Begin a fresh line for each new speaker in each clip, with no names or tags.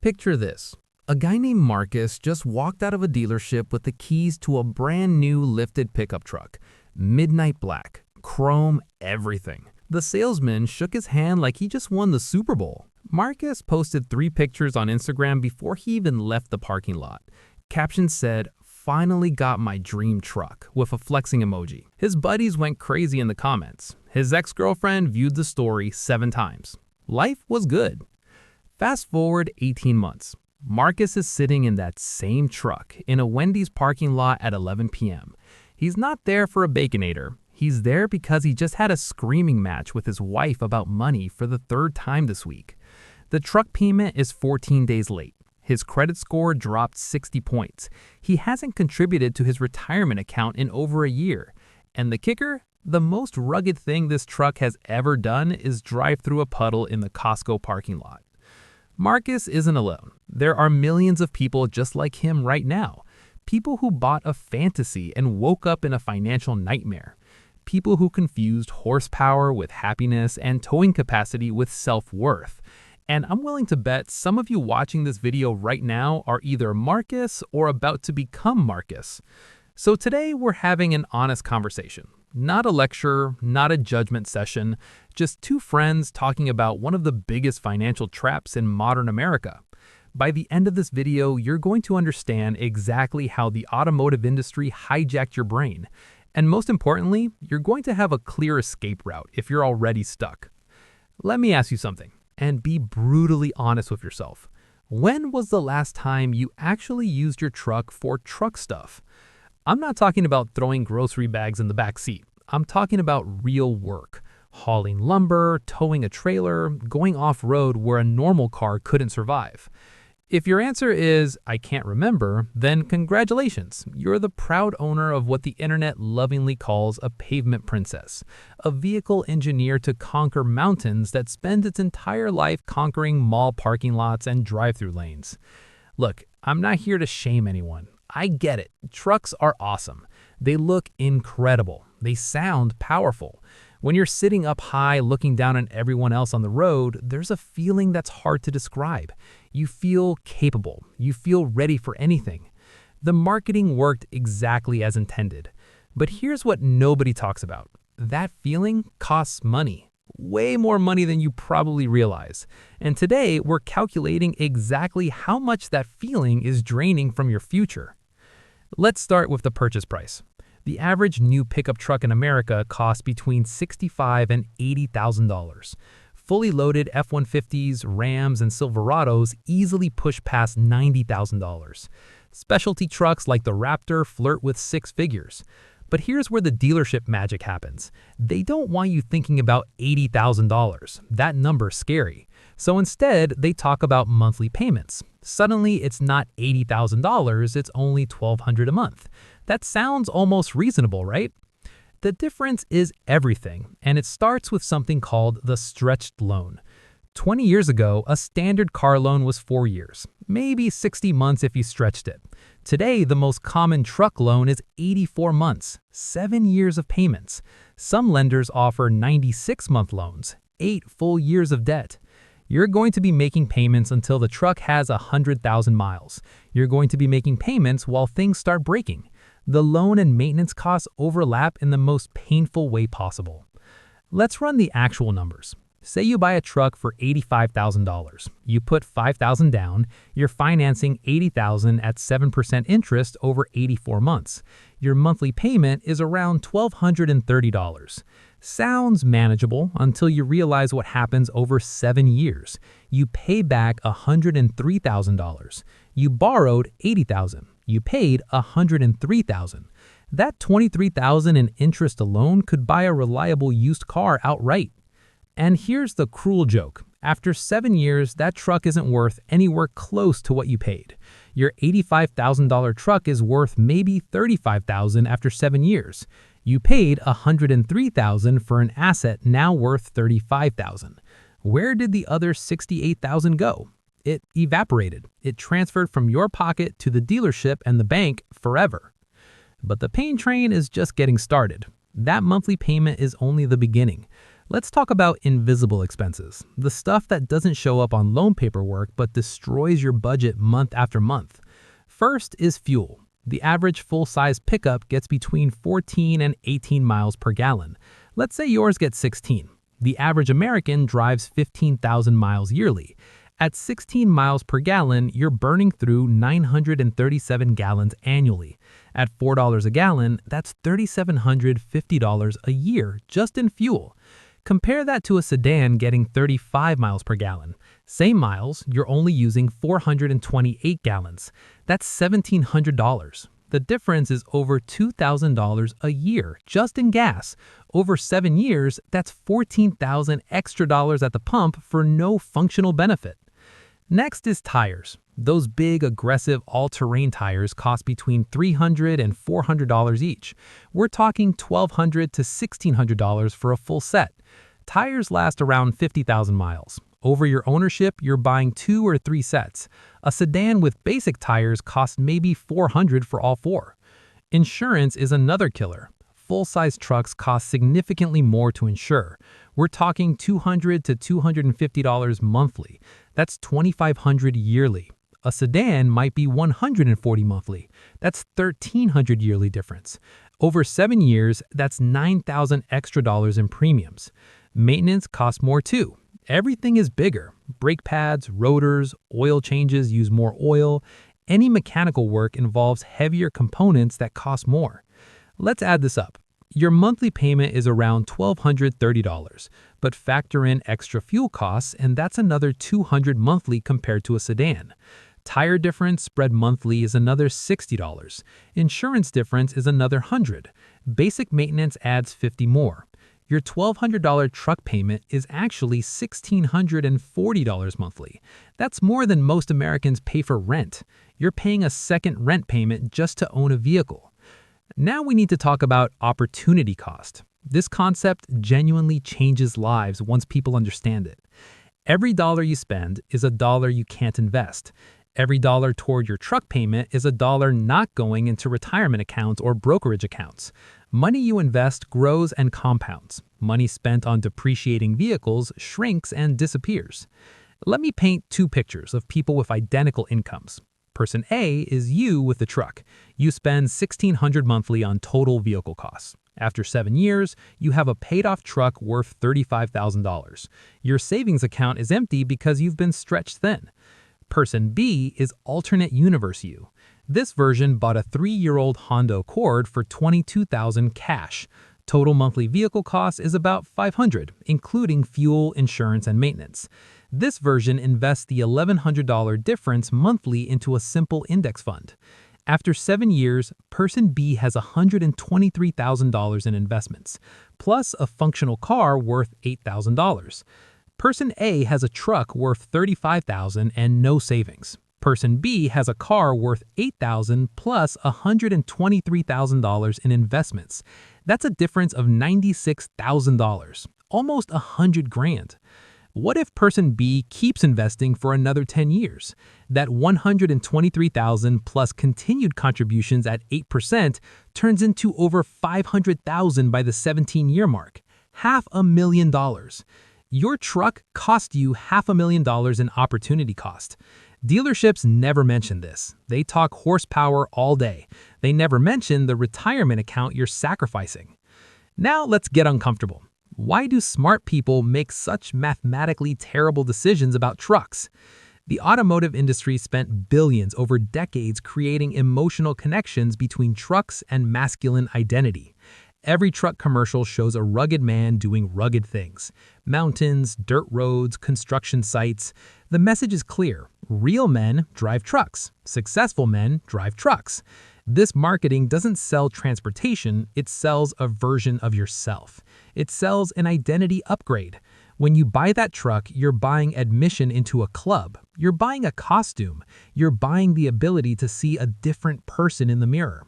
Picture this. A guy named Marcus just walked out of a dealership with the keys to a brand new lifted pickup truck. Midnight black, chrome, everything. The salesman shook his hand like he just won the Super Bowl. Marcus posted 3 pictures on Instagram before he even left the parking lot. Captions said, "Finally got my dream truck," with a flexing emoji. His buddies went crazy in the comments. His ex-girlfriend viewed the story 7 times. Life was good. Fast forward 18 months. Marcus is sitting in that same truck in a Wendy's parking lot at 11 p.m. He's not there for a Baconator. He's there because he just had a screaming match with his wife about money for the 3rd time this week. The truck payment is 14 days late. His credit score dropped 60 points. He hasn't contributed to his retirement account in over a year. And the kicker? The most rugged thing this truck has ever done is drive through a puddle in the Costco parking lot. Marcus isn't alone. There are millions of people just like him right now. People who bought a fantasy and woke up in a financial nightmare. People who confused horsepower with happiness and towing capacity with self-worth. And I'm willing to bet some of you watching this video right now are either Marcus or about to become Marcus. So today we're having an honest conversation. Not a lecture, not a judgment session, just 2 friends talking about one of the biggest financial traps in modern America. By the end of this video, you're going to understand exactly how the automotive industry hijacked your brain. And most importantly, you're going to have a clear escape route if you're already stuck. Let me ask you something, and be brutally honest with yourself. When was the last time you actually used your truck for truck stuff? I'm not talking about throwing grocery bags in the back seat. I'm talking about real work. Hauling lumber, towing a trailer, going off-road where a normal car couldn't survive. If your answer is, "I can't remember," then congratulations. You're the proud owner of what the internet lovingly calls a pavement princess, a vehicle engineered to conquer mountains that spends its entire life conquering mall parking lots and drive-through lanes. Look, I'm not here to shame anyone. I get it. Trucks are awesome. They look incredible. They sound powerful. When you're sitting up high looking down on everyone else on the road, there's a feeling that's hard to describe. You feel capable. You feel ready for anything. The marketing worked exactly as intended. But here's what nobody talks about. That feeling costs money. Way more money than you probably realize. And today, we're calculating exactly how much that feeling is draining from your future. Let's start with the purchase price. The average new pickup truck in America costs between $65,000 and $80,000. Fully loaded F-150s, Rams, and Silverados easily push past $90,000. Specialty trucks like the Raptor flirt with 6 figures. But here's where the dealership magic happens. They don't want you thinking about $80,000. That number's scary. So instead, they talk about monthly payments. Suddenly, it's not $80,000, it's only $1,200 a month. That sounds almost reasonable, right? The difference is everything, and it starts with something called the stretched loan. 20 years ago, a standard car loan was 4 years, maybe 60 months if you stretched it. Today, the most common truck loan is 84 months, 7 years of payments. Some lenders offer 96-month loans, 8 full years of debt. You're going to be making payments until the truck has 100,000 miles. You're going to be making payments while things start breaking. The loan and maintenance costs overlap in the most painful way possible. Let's run the actual numbers. Say you buy a truck for $85,000. You put $5,000 down, you're financing $80,000 at 7% interest over 84 months. Your monthly payment is around $1,230. Sounds manageable until you realize what happens over 7 years. You pay back $103,000. You borrowed $80,000. You paid $103,000. That $23,000 in interest alone could buy a reliable used car outright. And here's the cruel joke. After 7 years, that truck isn't worth anywhere close to what you paid. Your $85,000 truck is worth maybe $35,000 after 7 years. You paid $103,000 for an asset now worth $35,000. Where did the other $68,000 go? It evaporated. It transferred from your pocket to the dealership and the bank forever. But the pain train is just getting started. That monthly payment is only the beginning. Let's talk about invisible expenses, the stuff that doesn't show up on loan paperwork but destroys your budget month after month. First is fuel. The average full-size pickup gets between 14 and 18 miles per gallon. Let's say yours gets 16. The average American drives 15,000 miles yearly. At 16 miles per gallon, you're burning through 937 gallons annually. At $4 a gallon, that's $3,750 a year just in fuel. Compare that to a sedan getting 35 miles per gallon. Same miles, you're only using 428 gallons. That's $1,700. The difference is over $2,000 a year just in gas. Over 7 years, that's $14,000 extra dollars at the pump for no functional benefit. Next is tires. Those big, aggressive, all-terrain tires cost between $300 and $400 each. We're talking $1,200 to $1,600 for a full set. Tires last around 50,000 miles. Over your ownership, you're buying 2 or 3 sets. A sedan with basic tires costs maybe $400 for all 4. Insurance is another killer. Full-size trucks cost significantly more to insure. We're talking $200 to $250 monthly. That's $2,500 yearly. A sedan might be $140 monthly. That's $1,300 yearly difference. Over 7 years, that's $9,000 extra dollars in premiums. Maintenance costs more too. Everything is bigger. Brake pads, rotors, oil changes use more oil. Any mechanical work involves heavier components that cost more. Let's add this up. Your monthly payment is around $1,230, but factor in extra fuel costs and that's another $200 monthly compared to a sedan. Tire difference spread monthly is another $60. Insurance difference is another $100. Basic maintenance adds $50 more. Your $1,200 truck payment is actually $1,640 monthly. That's more than most Americans pay for rent. You're paying a second rent payment just to own a vehicle. Now we need to talk about opportunity cost. This concept genuinely changes lives once people understand it. Every dollar you spend is a dollar you can't invest. Every dollar toward your truck payment is a dollar not going into retirement accounts or brokerage accounts. Money you invest grows and compounds. Money spent on depreciating vehicles shrinks and disappears. Let me paint 2 pictures of people with identical incomes. Person A is you with the truck. You spend $1,600 monthly on total vehicle costs. After 7 years, you have a paid-off truck worth $35,000. Your savings account is empty because you've been stretched thin. Person B is alternate universe you. This version bought a 3-year-old Honda Accord for $22,000 cash. Total monthly vehicle cost is about $500, including fuel, insurance, and maintenance. This version invests the $1,100 difference monthly into a simple index fund. After 7 years, Person B has $123,000 in investments, plus a functional car worth $8,000. Person A has a truck worth $35,000 and no savings. Person B has a car worth $8,000 plus $123,000 in investments. That's a difference of $96,000, almost $100,000. What if Person B keeps investing for another 10 years? That $123,000 plus continued contributions at 8% turns into over $500,000 by the 17-year mark. $500,000. Your truck cost you $500,000 in opportunity cost. Dealerships never mention this. They talk horsepower all day. They never mention the retirement account you're sacrificing. Now let's get uncomfortable. Why do smart people make such mathematically terrible decisions about trucks? The automotive industry spent billions over decades creating emotional connections between trucks and masculine identity. Every truck commercial shows a rugged man doing rugged things. Mountains, dirt roads, construction sites. The message is clear. Real men drive trucks. Successful men drive trucks. This marketing doesn't sell transportation, it sells a version of yourself. It sells an identity upgrade. When you buy that truck, you're buying admission into a club. You're buying a costume. You're buying the ability to see a different person in the mirror.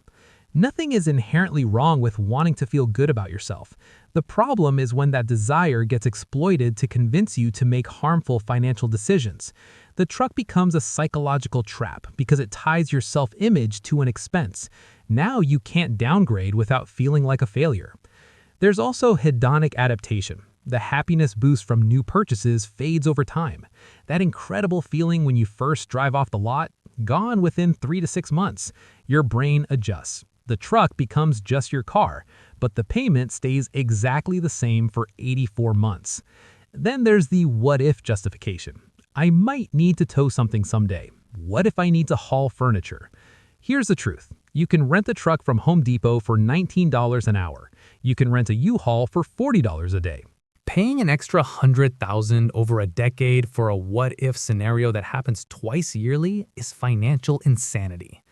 Nothing is inherently wrong with wanting to feel good about yourself. The problem is when that desire gets exploited to convince you to make harmful financial decisions. The truck becomes a psychological trap because it ties your self-image to an expense. Now you can't downgrade without feeling like a failure. There's also hedonic adaptation. The happiness boost from new purchases fades over time. That incredible feeling when you first drive off the lot, gone within 3 to 6 months. Your brain adjusts. The truck becomes just your car, but the payment stays exactly the same for 84 months. Then there's the what-if justification. I might need to tow something someday. What if I need to haul furniture? Here's the truth. You can rent a truck from Home Depot for $19 an hour. You can rent a U-Haul for $40 a day. Paying an extra $100,000 over a decade for a what-if scenario that happens twice yearly is financial insanity.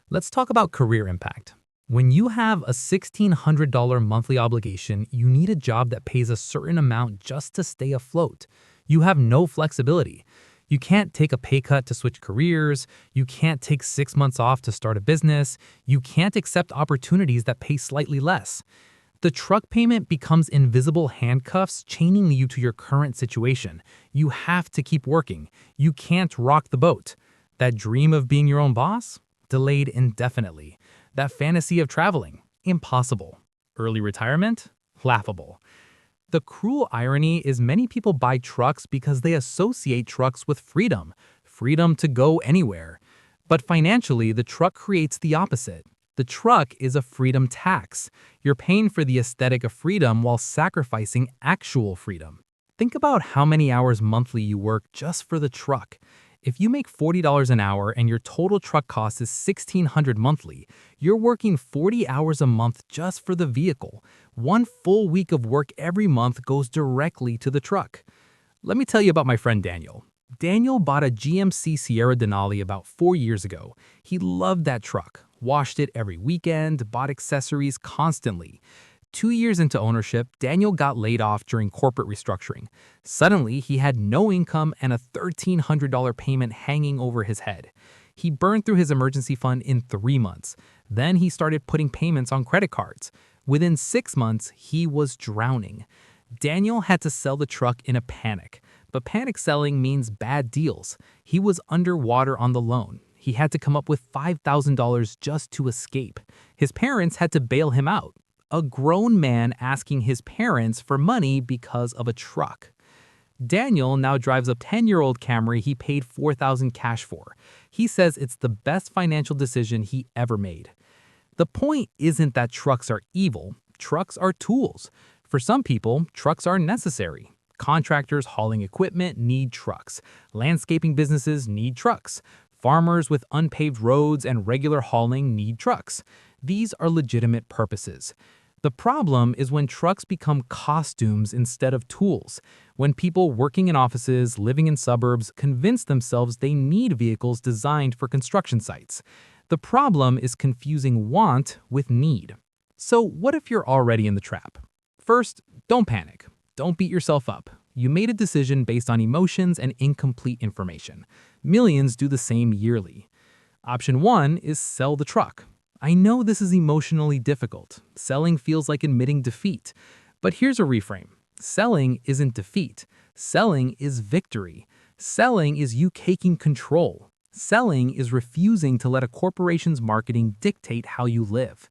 Let's talk about career impact. When you have a $1,600 monthly obligation, you need a job that pays a certain amount just to stay afloat. You have no flexibility. You can't take a pay cut to switch careers. You can't take 6 months off to start a business. You can't accept opportunities that pay slightly less. The truck payment becomes invisible handcuffs chaining you to your current situation. You have to keep working. You can't rock the boat. That dream of being your own boss? Delayed indefinitely. That fantasy of traveling? Impossible. Early retirement? Laughable. The cruel irony is many people buy trucks because they associate trucks with freedom to go anywhere. But financially, the truck creates the opposite. The truck is a freedom tax. You're paying for the aesthetic of freedom while sacrificing actual freedom. Think about how many hours monthly you work just for the truck. If you make $40 an hour and your total truck cost is $1,600 monthly, you're working 40 hours a month just for the vehicle. One full week of work every month goes directly to the truck. Let me tell you about my friend Daniel. Daniel bought a GMC Sierra Denali about 4 years ago. He loved that truck, washed it every weekend, bought accessories constantly. 2 years into ownership, Daniel got laid off during corporate restructuring. Suddenly, he had no income and a $1,300 payment hanging over his head. He burned through his emergency fund in 3 months. Then he started putting payments on credit cards. Within 6 months, he was drowning. Daniel had to sell the truck in a panic. But panic selling means bad deals. He was underwater on the loan. He had to come up with $5,000 just to escape. His parents had to bail him out. A grown man asking his parents for money because of a truck. Daniel now drives a 10-year-old Camry he paid $4,000 cash for. He says it's the best financial decision he ever made. The point isn't that trucks are evil. Trucks are tools. For some people, trucks are necessary. Contractors hauling equipment need trucks. Landscaping businesses need trucks. Farmers with unpaved roads and regular hauling need trucks. These are legitimate purposes. The problem is when trucks become costumes instead of tools. When people working in offices, living in suburbs, convince themselves they need vehicles designed for construction sites. The problem is confusing want with need. So what if you're already in the trap? First, don't panic. Don't beat yourself up. You made a decision based on emotions and incomplete information. Millions do the same yearly. Option 1 is sell the truck. I know this is emotionally difficult. Selling feels like admitting defeat. But here's a reframe. Selling isn't defeat. Selling is victory. Selling is you taking control. Selling is refusing to let a corporation's marketing dictate how you live.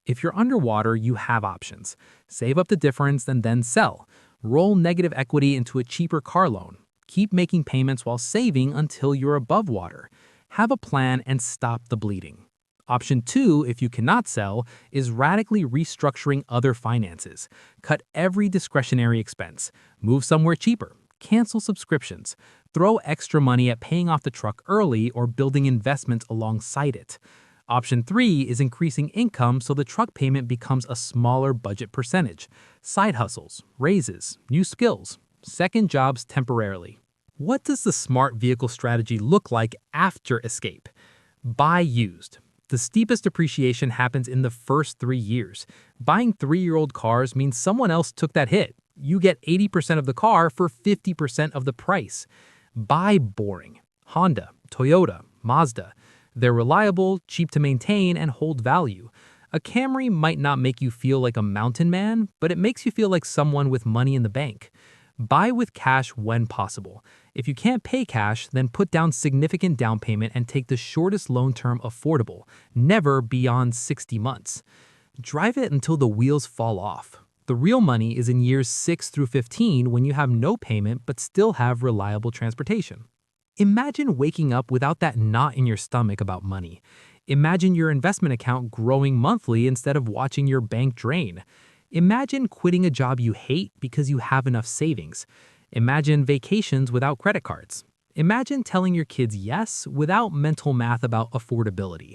If you're underwater, you have options. Save up the difference and then sell. Roll negative equity into a cheaper car loan. Keep making payments while saving until you're above water. Have a plan and stop the bleeding. Option 2, if you cannot sell, is radically restructuring other finances. Cut every discretionary expense. Move somewhere cheaper. Cancel subscriptions. Throw extra money at paying off the truck early or building investments alongside it. Option 3 is increasing income so the truck payment becomes a smaller budget percentage. Side hustles, raises, new skills, second jobs temporarily. What does the smart vehicle strategy look like after escape? Buy used. The steepest appreciation happens in the first 3 years. Buying 3-year-old cars means someone else took that hit. You get 80% of the car for 50% of the price. Buy boring. Honda, Toyota, Mazda. They're reliable, cheap to maintain, and hold value. A Camry might not make you feel like a mountain man, but it makes you feel like someone with money in the bank. Buy with cash when possible. If you can't pay cash, then put down significant down payment and take the shortest loan term affordable, never beyond 60 months. Drive it until the wheels fall off. The real money is in years 6 through 15 when you have no payment but still have reliable transportation. Imagine waking up without that knot in your stomach about money. Imagine your investment account growing monthly instead of watching your bank drain. Imagine quitting a job you hate because you have enough savings. Imagine vacations without credit cards. Imagine telling your kids yes without mental math about affordability.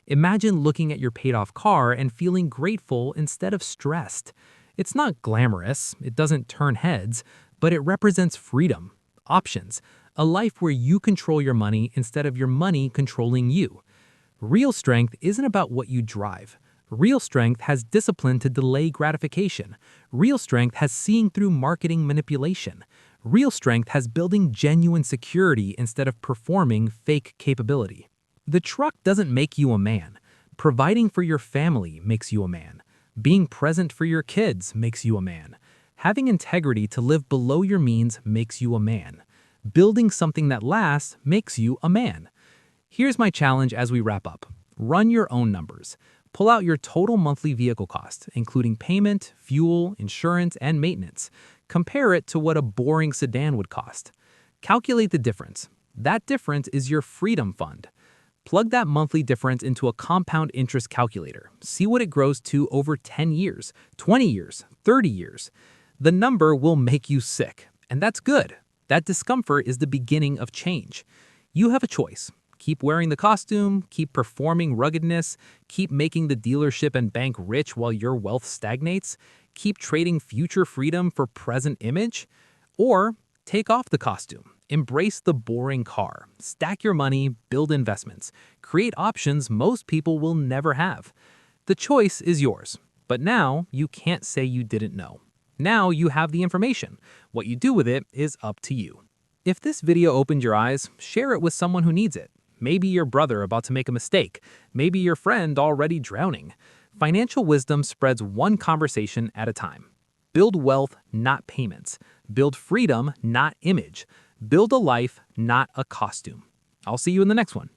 Imagine looking at your paid-off car and feeling grateful instead of stressed. It's not glamorous, it doesn't turn heads, but it represents freedom, options, a life where you control your money instead of your money controlling you. Real strength isn't about what you drive. Real strength has discipline to delay gratification. Real strength has seeing through marketing manipulation. Real strength has building genuine security instead of performing fake capability. The truck doesn't make you a man. Providing for your family makes you a man. Being present for your kids makes you a man. Having integrity to live below your means makes you a man. Building something that lasts makes you a man. Here's my challenge as we wrap up. Run your own numbers. Pull out your total monthly vehicle cost, including payment, fuel, insurance, and maintenance. Compare it to what a boring sedan would cost. Calculate the difference. That difference is your freedom fund. Plug that monthly difference into a compound interest calculator. See what it grows to over 10 years, 20 years, 30 years. The number will make you sick, and that's good. That discomfort is the beginning of change. You have a choice. Keep wearing the costume, keep performing ruggedness, keep making the dealership and bank rich while your wealth stagnates, keep trading future freedom for present image, or take off the costume, embrace the boring car, stack your money, build investments, create options most people will never have. The choice is yours, but now you can't say you didn't know. Now you have the information. What you do with it is up to you. If this video opened your eyes, share it with someone who needs it. Maybe your brother about to make a mistake. Maybe your friend already drowning. Financial wisdom spreads one conversation at a time. Build wealth, not payments. Build freedom, not image. Build a life, not a costume. I'll see you in the next one.